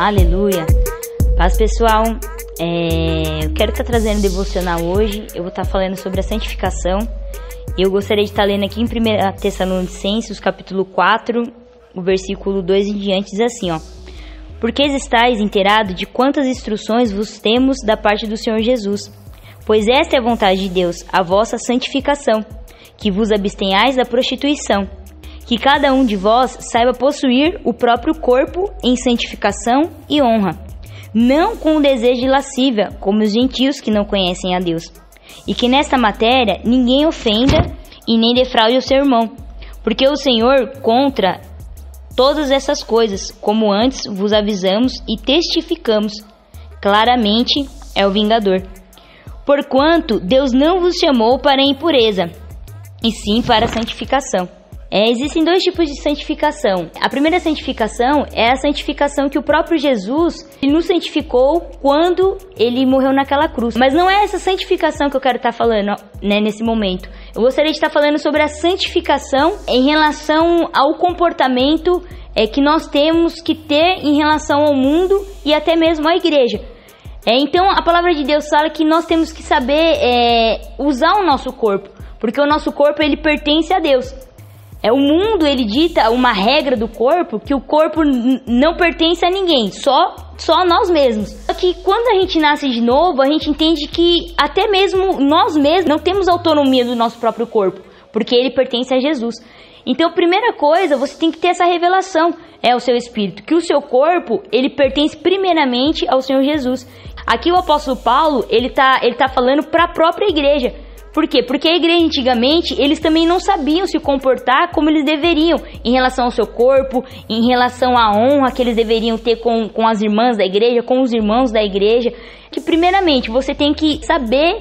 Aleluia. Paz, pessoal. Eu quero estar trazendo devocional hoje. Eu vou estar falando sobre a santificação. Eu gostaria de estar lendo aqui em 1 Tessalonicenses, capítulo 4, o versículo 2 em diante, diz assim, ó. Porque estáis inteirados de quantas instruções vos temos da parte do Senhor Jesus. Pois esta é a vontade de Deus, a vossa santificação, que vos abstenhais da prostituição. Que cada um de vós saiba possuir o próprio corpo em santificação e honra, não com o desejo de lascívia, como os gentios que não conhecem a Deus. E que nesta matéria ninguém ofenda e nem defraude o seu irmão, porque o Senhor contra todas essas coisas, como antes vos avisamos e testificamos, claramente é o vingador. Porquanto Deus não vos chamou para a impureza, e sim para a santificação. Existem dois tipos de santificação. A primeira santificação é a santificação que o próprio Jesus nos santificou quando ele morreu naquela cruz. Mas não é essa santificação que eu quero estar falando, né, nesse momento. Eu gostaria de estar falando sobre a santificação em relação ao comportamento que nós temos que ter em relação ao mundo e até mesmo à igreja. Então a palavra de Deus fala que nós temos que saber usar o nosso corpo, porque o nosso corpo ele pertence a Deus. O mundo, ele dita uma regra do corpo, que o corpo não pertence a ninguém, só a nós mesmos. Só que quando a gente nasce de novo, a gente entende que até mesmo nós mesmos não temos autonomia do nosso próprio corpo, porque ele pertence a Jesus. Então, primeira coisa, você tem que ter essa revelação, o seu espírito, que o seu corpo, ele pertence primeiramente ao Senhor Jesus. Aqui o apóstolo Paulo, ele tá falando para a própria igreja. Por quê? Porque a igreja antigamente, eles também não sabiam se comportar como eles deveriam em relação ao seu corpo, em relação à honra que eles deveriam ter com as irmãs da igreja, com os irmãos da igreja. Que primeiramente você tem que saber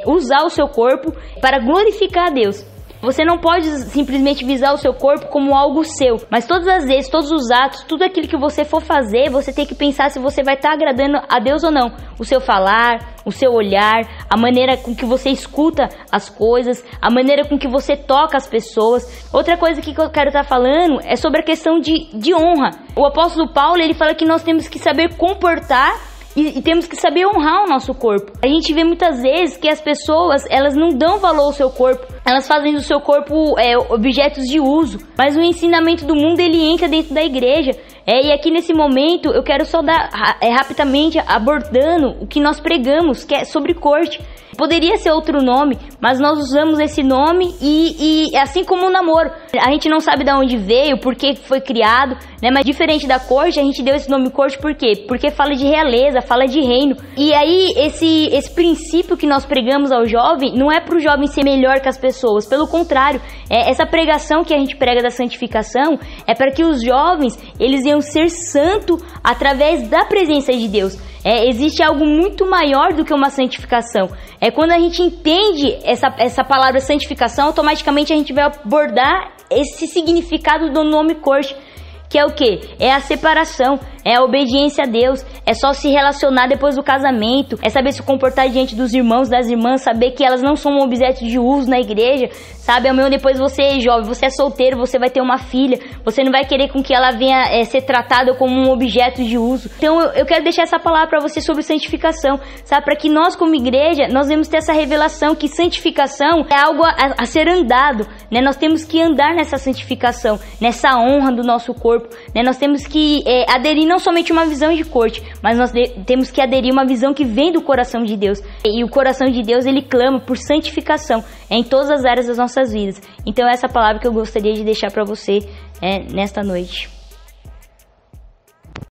usar o seu corpo para glorificar a Deus. Você não pode simplesmente visar o seu corpo como algo seu, mas todas as vezes, todos os atos, tudo aquilo que você for fazer, você tem que pensar se você vai estar agradando a Deus ou não. O seu falar, o seu olhar, a maneira com que você escuta as coisas, a maneira com que você toca as pessoas. Outra coisa que eu quero estar falando é sobre a questão de honra. O apóstolo Paulo, ele fala que nós temos que saber comportar e temos que saber honrar o nosso corpo. A gente vê muitas vezes que as pessoas, elas não dão valor ao seu corpo. Elas fazem do seu corpo objetos de uso. Mas o ensinamento do mundo, ele entra dentro da igreja. E aqui nesse momento, eu quero só dar rapidamente abordando o que nós pregamos, que é sobre corte. Poderia ser outro nome, mas nós usamos esse nome e assim como o namoro. A gente não sabe de onde veio, por que foi criado, né? Mas diferente da corte, a gente deu esse nome corte por quê? Porque fala de realeza, fala de reino. E aí, esse princípio que nós pregamos ao jovem, não é para o jovem ser melhor que as pessoas. Pelo contrário, essa pregação que a gente prega da santificação é para que os jovens, eles iam ser santos através da presença de Deus. Existe algo muito maior do que uma santificação. Quando a gente entende essa palavra santificação, automaticamente a gente vai abordar esse significado do nome corte, que é o quê? É a separação, é a obediência a Deus, é só se relacionar depois do casamento, é saber se comportar diante dos irmãos, das irmãs, saber que elas não são um objeto de uso na igreja, sabe? Depois você é jovem, você é solteiro, você vai ter uma filha, você não vai querer com que ela venha ser tratada como um objeto de uso. Então eu quero deixar essa palavra para você sobre santificação, sabe? Para que nós como igreja, nós devemos ter essa revelação que santificação é algo a ser andado, né? Nós temos que andar nessa santificação, nessa honra do nosso corpo, né? Nós temos que aderir não somente uma visão de corte, mas nós temos que aderir uma visão que vem do coração de Deus. E o coração de Deus, ele clama por santificação em todas as áreas das nossas vidas. Então essa palavra que eu gostaria de deixar para você nesta noite.